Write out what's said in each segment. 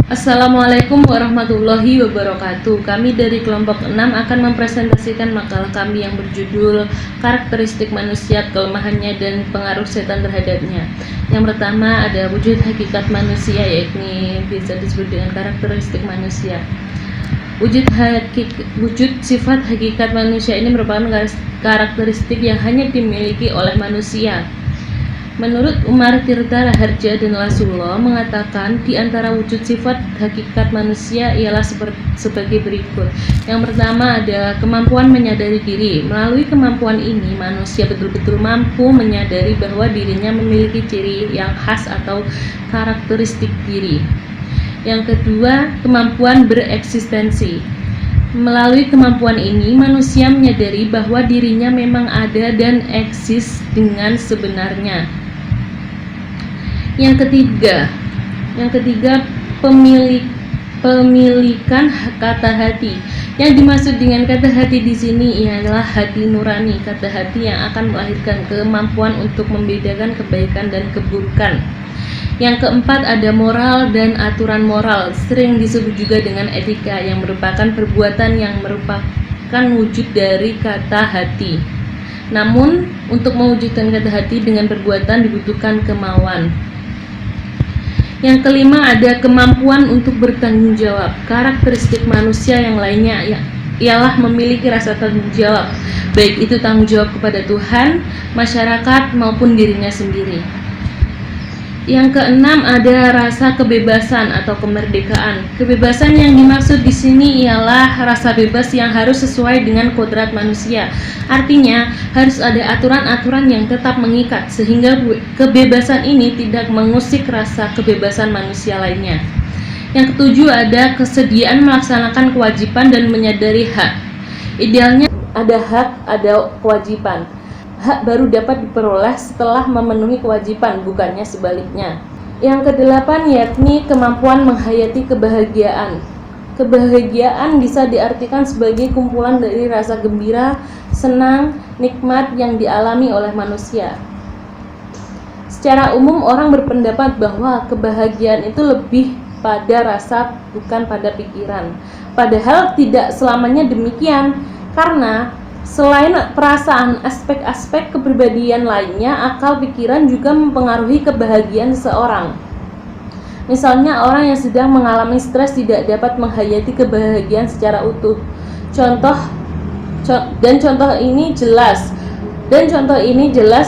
Assalamualaikum warahmatullahi wabarakatuh. Kami dari kelompok 6 akan mempresentasikan makalah kami yang berjudul Karakteristik Manusia, Kelemahannya dan Pengaruh Setan Terhadapnya. Yang pertama ada wujud hakikat manusia, yakni bisa disebut dengan karakteristik manusia. Wujud sifat hakikat manusia ini merupakan karakteristik yang hanya dimiliki oleh manusia. Menurut Umar Tirta Raharja dan Rasulullah mengatakan di antara wujud sifat hakikat manusia ialah sebagai berikut. Yang pertama ada kemampuan menyadari diri. Melalui kemampuan ini manusia betul-betul mampu menyadari bahwa dirinya memiliki ciri yang khas atau karakteristik diri. Yang kedua, kemampuan bereksistensi. Melalui kemampuan ini manusia menyadari bahwa dirinya memang ada dan eksis dengan sebenarnya. Yang ketiga, pemilikan kata hati. Yang dimaksud dengan kata hati di sini ialah hati nurani, kata hati yang akan melahirkan kemampuan untuk membedakan kebaikan dan keburukan. Yang keempat ada moral dan aturan moral, sering disebut juga dengan etika, yang merupakan perbuatan yang merupakan wujud dari kata hati. Namun, untuk mewujudkan kata hati dengan perbuatan dibutuhkan kemauan. Yang kelima ada kemampuan untuk bertanggung jawab. Karakteristik manusia yang lainnya ialah memiliki rasa tanggung jawab, baik itu tanggung jawab kepada Tuhan, masyarakat maupun dirinya sendiri. Yang keenam ada rasa kebebasan atau kemerdekaan. Kebebasan yang dimaksud di sini ialah rasa bebas yang harus sesuai dengan kodrat manusia. Artinya harus ada aturan-aturan yang tetap mengikat sehingga kebebasan ini tidak mengusik rasa kebebasan manusia lainnya. Yang ketujuh ada kesediaan melaksanakan kewajiban dan menyadari hak. Idealnya ada hak, ada kewajiban. Hak baru dapat diperoleh setelah memenuhi kewajiban, bukannya sebaliknya. Yang kedelapan yakni kemampuan menghayati kebahagiaan. Kebahagiaan bisa diartikan sebagai kumpulan dari rasa gembira, senang, nikmat yang dialami oleh manusia. Secara umum orang berpendapat bahwa kebahagiaan itu lebih pada rasa bukan pada pikiran. Padahal tidak selamanya demikian, karena selain perasaan, aspek-aspek kepribadian lainnya, akal pikiran juga mempengaruhi kebahagiaan seseorang. Misalnya orang yang sedang mengalami stres tidak dapat menghayati kebahagiaan secara utuh. Contoh ini jelas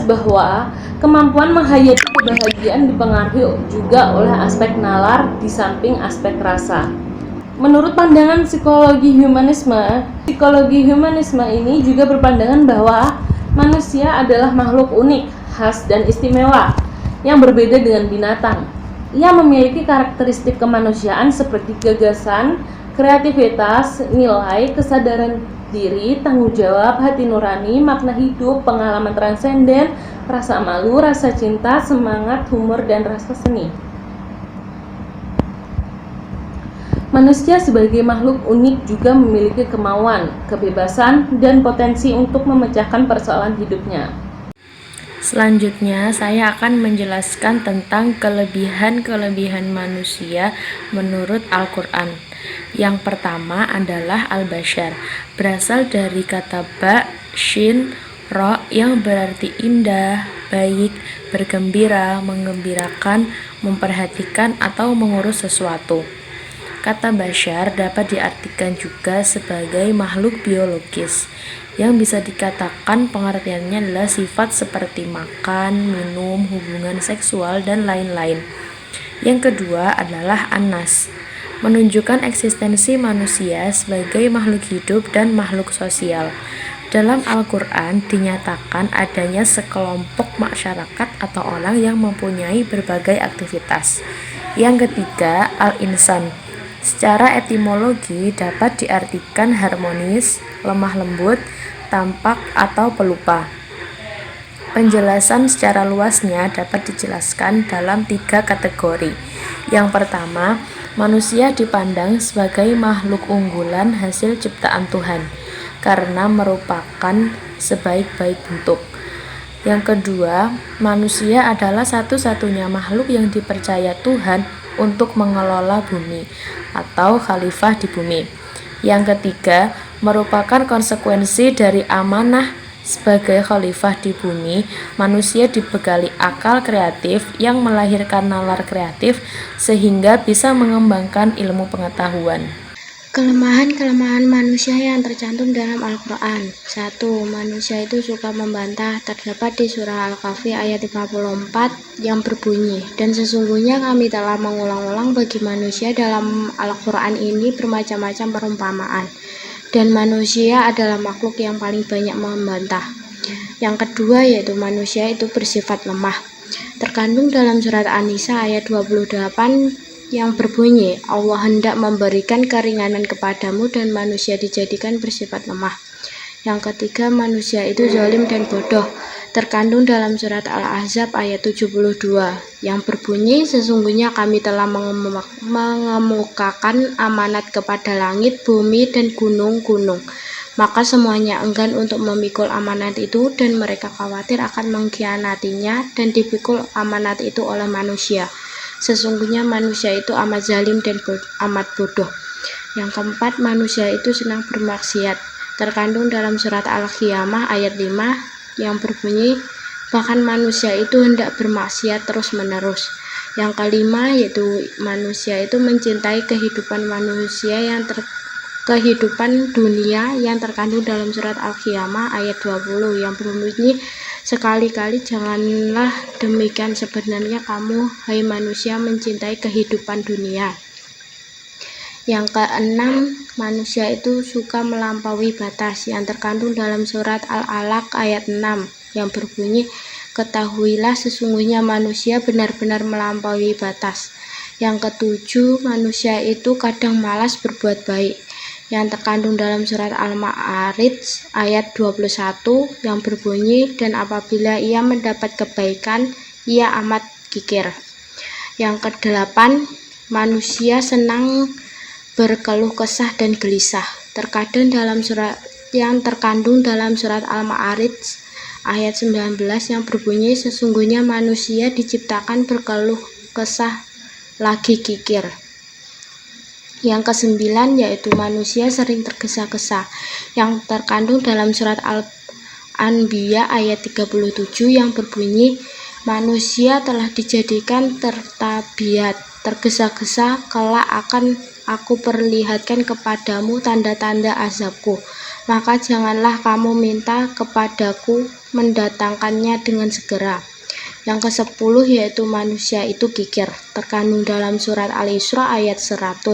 bahwa kemampuan menghayati kebahagiaan dipengaruhi juga oleh aspek nalar di samping aspek rasa. Menurut pandangan psikologi humanisme ini juga berpandangan bahwa manusia adalah makhluk unik, khas dan istimewa yang berbeda dengan binatang. Ia memiliki karakteristik kemanusiaan seperti gagasan, kreativitas, nilai, kesadaran diri, tanggung jawab, hati nurani, makna hidup, pengalaman transenden, rasa malu, rasa cinta, semangat, humor, dan rasa seni. Manusia sebagai makhluk unik juga memiliki kemauan, kebebasan, dan potensi untuk memecahkan persoalan hidupnya. Selanjutnya, saya akan menjelaskan tentang kelebihan-kelebihan manusia menurut Al-Quran. Yang pertama adalah al-bashar, berasal dari kata ba, shin, ro yang berarti indah, baik, bergembira, menggembirakan, memperhatikan, atau mengurus sesuatu. Kata bashar dapat diartikan juga sebagai makhluk biologis, yang bisa dikatakan pengertiannya adalah sifat seperti makan, minum, hubungan seksual, dan lain-lain. Yang kedua adalah an-nas, menunjukkan eksistensi manusia sebagai makhluk hidup dan makhluk sosial. Dalam Al-Quran dinyatakan adanya sekelompok masyarakat atau orang yang mempunyai berbagai aktivitas. Yang ketiga, al-insan. Secara etimologi dapat diartikan harmonis, lemah lembut, tampak, atau pelupa. Penjelasan secara luasnya dapat dijelaskan dalam 3 kategori. Yang pertama, manusia dipandang sebagai makhluk unggulan hasil ciptaan Tuhan, karena merupakan sebaik-baik bentuk. Yang kedua, manusia adalah satu-satunya makhluk yang dipercaya Tuhan untuk mengelola bumi atau khalifah di bumi. Yang ketiga, merupakan konsekuensi dari amanah sebagai khalifah di bumi, manusia dibekali akal kreatif yang melahirkan nalar kreatif sehingga bisa mengembangkan ilmu pengetahuan. Kelemahan-kelemahan manusia yang tercantum dalam Al-Quran. 1. Manusia itu suka membantah. Terdapat di surah Al-Kahfi ayat 54 yang berbunyi, dan sesungguhnya kami telah mengulang-ulang bagi manusia dalam Al-Quran ini bermacam-macam perumpamaan, dan manusia adalah makhluk yang paling banyak membantah. Yang kedua yaitu manusia itu bersifat lemah. Terkandung dalam surat An-Nisa ayat 28 yang berbunyi, Allah hendak memberikan keringanan kepadamu dan manusia dijadikan bersifat lemah. Yang ketiga, manusia itu zalim dan bodoh. Terkandung dalam surat Al-Ahzab ayat 72 yang berbunyi, sesungguhnya kami telah mengemukakan amanat kepada langit, bumi, dan gunung-gunung. Maka semuanya enggan untuk memikul amanat itu, dan mereka khawatir akan mengkhianatinya, dan dipikul amanat itu oleh manusia. Sesungguhnya manusia itu amat zalim dan amat bodoh. Yang keempat, manusia itu senang bermaksiat. Terkandung dalam surat Al-Qiyamah ayat 5 yang berbunyi, bahkan manusia itu hendak bermaksiat terus-menerus. Yang kelima yaitu manusia itu mencintai kehidupan kehidupan dunia yang terkandung dalam surat Al-Qiyamah ayat 20 yang berbunyi, sekali-kali janganlah demikian, sebenarnya kamu, hai manusia, mencintai kehidupan dunia. Yang keenam, manusia itu suka melampaui batas yang terkandung dalam surat Al-Alaq ayat 6 yang berbunyi, ketahuilah sesungguhnya manusia benar-benar melampaui batas. Yang ketujuh, manusia itu kadang malas berbuat baik yang terkandung dalam surat Al-Ma'arij ayat 21 yang berbunyi, dan apabila ia mendapat kebaikan, ia amat kikir. Yang kedelapan, manusia senang berkeluh kesah dan gelisah. Terkadang dalam surat yang terkandung dalam surat Al-Ma'arij ayat 19 yang berbunyi, sesungguhnya manusia diciptakan berkeluh kesah lagi kikir. Yang kesembilan yaitu manusia sering tergesa-gesa yang terkandung dalam surat Al-Anbiya ayat 37 yang berbunyi, manusia telah dijadikan tertabiat, tergesa-gesa, kelak akan aku perlihatkan kepadamu tanda-tanda azabku, maka janganlah kamu minta kepadaku mendatangkannya dengan segera. Yang ke-10 yaitu manusia itu kikir, terkandung dalam surat Al-Isra ayat 100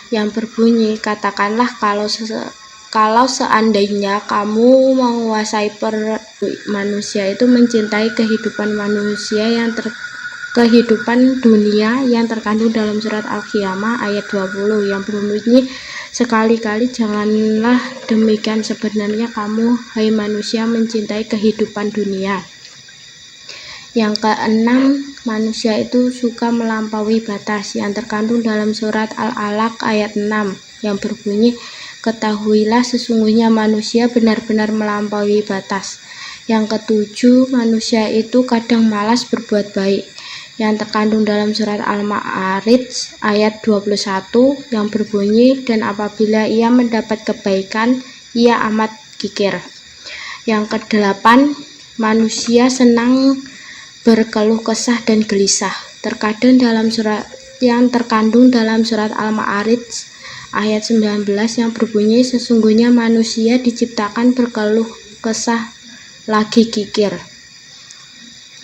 yang berbunyi, katakanlah kalau seandainya kamu menguasai manusia itu mencintai kehidupan kehidupan dunia yang terkandung dalam surat Al-Qiyamah ayat 20 yang berbunyi, sekali-kali janganlah demikian, sebenarnya kamu, hai manusia, mencintai kehidupan dunia. Yang keenam, manusia itu suka melampaui batas yang terkandung dalam surat Al-Alaq ayat 6 yang berbunyi, ketahuilah sesungguhnya manusia benar-benar melampaui batas. Yang ketujuh, manusia itu kadang malas berbuat baik yang terkandung dalam surat Al-Ma'arij ayat 21 yang berbunyi, dan apabila ia mendapat kebaikan, ia amat kikir. Yang kedelapan, manusia senang berkeluh kesah dan gelisah. Terkadang dalam surat yang terkandung dalam surat Al-Ma'arij ayat 19 yang berbunyi, sesungguhnya manusia diciptakan berkeluh kesah lagi kikir.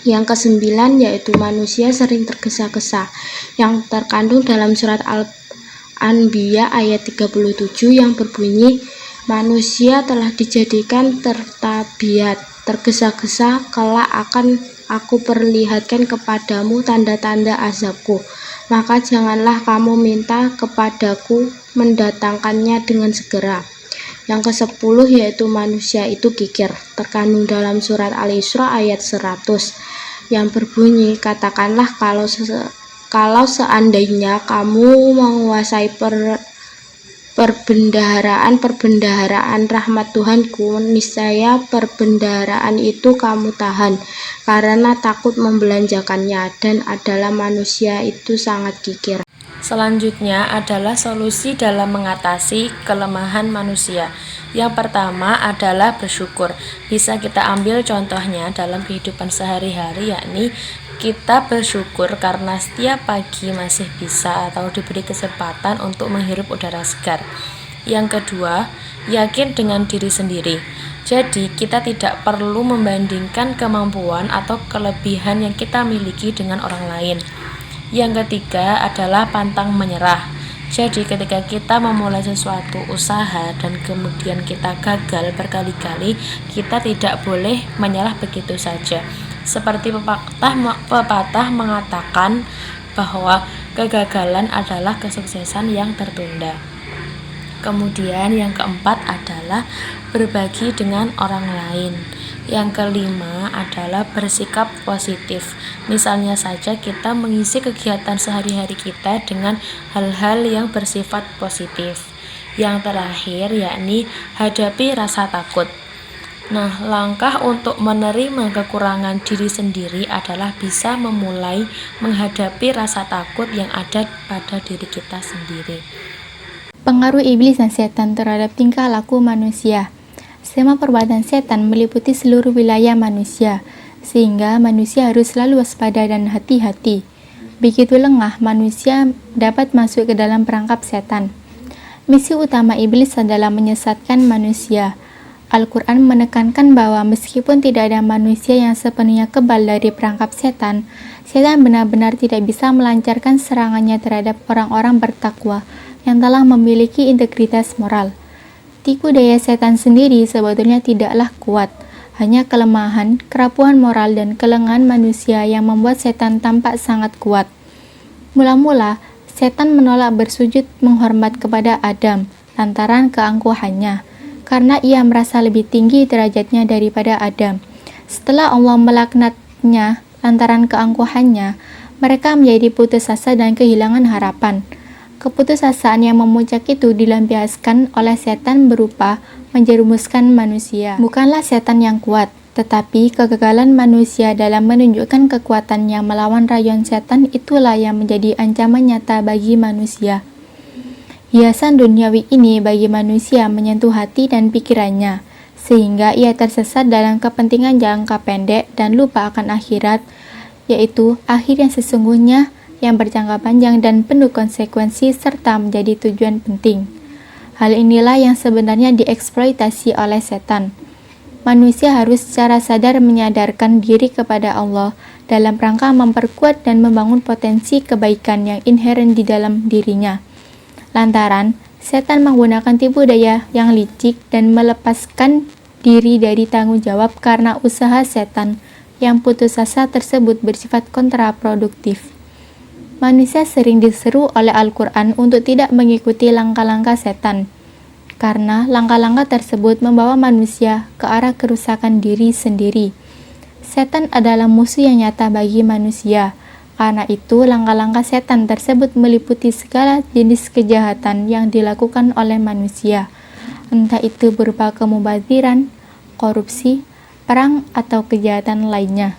Yang kesembilan yaitu manusia sering tergesa-gesa yang terkandung dalam surat Al-Anbiya ayat 37 yang berbunyi, manusia telah dijadikan tertabiat, tergesa-gesa, kelak akan aku perlihatkan kepadamu tanda-tanda azabku, maka janganlah kamu minta kepadaku mendatangkannya dengan segera. Yang ke-10 yaitu manusia itu kikir, terkandung dalam surat Al-Isra ayat 100 yang berbunyi, katakanlah kalau seandainya kamu menguasai perbendaharaan rahmat Tuhanku, niscaya perbendaharaan itu kamu tahan, karena takut membelanjakannya, dan adalah manusia itu sangat kikir. Selanjutnya adalah solusi dalam mengatasi kelemahan manusia. Yang pertama adalah bersyukur. Bisa kita ambil contohnya dalam kehidupan sehari-hari, yakni kita bersyukur karena setiap pagi masih bisa atau diberi kesempatan untuk menghirup udara segar. Yang kedua, yakin dengan diri sendiri. Jadi, kita tidak perlu membandingkan kemampuan atau kelebihan yang kita miliki dengan orang lain. Yang ketiga adalah pantang menyerah. Jadi ketika kita memulai sesuatu usaha dan kemudian kita gagal berkali-kali, kita tidak boleh menyerah begitu saja. Seperti pepatah mengatakan bahwa kegagalan adalah kesuksesan yang tertunda. Kemudian yang keempat adalah berbagi dengan orang lain. Yang kelima adalah bersikap positif. Misalnya saja kita mengisi kegiatan sehari-hari kita dengan hal-hal yang bersifat positif. Yang terakhir yakni hadapi rasa takut. Nah, langkah untuk menerima kekurangan diri sendiri adalah bisa memulai menghadapi rasa takut yang ada pada diri kita sendiri. Pengaruh iblis dan setan terhadap tingkah laku manusia. Semua perbuatan setan meliputi seluruh wilayah manusia, sehingga manusia harus selalu waspada dan hati-hati. Begitu lengah, manusia dapat masuk ke dalam perangkap setan. Misi utama iblis adalah menyesatkan manusia. Al-Quran menekankan bahwa meskipun tidak ada manusia yang sepenuhnya kebal dari perangkap setan, setan benar-benar tidak bisa melancarkan serangannya terhadap orang-orang bertakwa yang telah memiliki integritas moral. Tipu daya setan sendiri sebetulnya tidaklah kuat, hanya kelemahan, kerapuhan moral, dan kelengahan manusia yang membuat setan tampak sangat kuat. Mula-mula, setan menolak bersujud menghormat kepada Adam lantaran keangkuhannya, karena ia merasa lebih tinggi derajatnya daripada Adam. Setelah Allah melaknatnya lantaran keangkuhannya, mereka menjadi putus asa dan kehilangan harapan. Keputusasaan yang memuncak itu dilampiaskan oleh setan berupa menjerumuskan manusia. Bukanlah setan yang kuat, tetapi kegagalan manusia dalam menunjukkan kekuatannya melawan rayuan setan itulah yang menjadi ancaman nyata bagi manusia. Hiasan duniawi ini bagi manusia menyentuh hati dan pikirannya, sehingga ia tersesat dalam kepentingan jangka pendek dan lupa akan akhirat, yaitu akhir yang sesungguhnya yang berjangka panjang dan penuh konsekuensi serta menjadi tujuan penting. Hal inilah yang sebenarnya dieksploitasi oleh setan. Manusia harus secara sadar menyadarkan diri kepada Allah dalam rangka memperkuat dan membangun potensi kebaikan yang inheren di dalam dirinya. Lantaran, setan menggunakan tipu daya yang licik dan melepaskan diri dari tanggung jawab karena usaha setan yang putus asa tersebut bersifat kontraproduktif. Manusia sering diseru oleh Al-Quran untuk tidak mengikuti langkah-langkah setan, karena langkah-langkah tersebut membawa manusia ke arah kerusakan diri sendiri. Setan adalah musuh yang nyata bagi manusia, karena itu langkah-langkah setan tersebut meliputi segala jenis kejahatan yang dilakukan oleh manusia, entah itu berupa kemubaziran, korupsi, perang, atau kejahatan lainnya.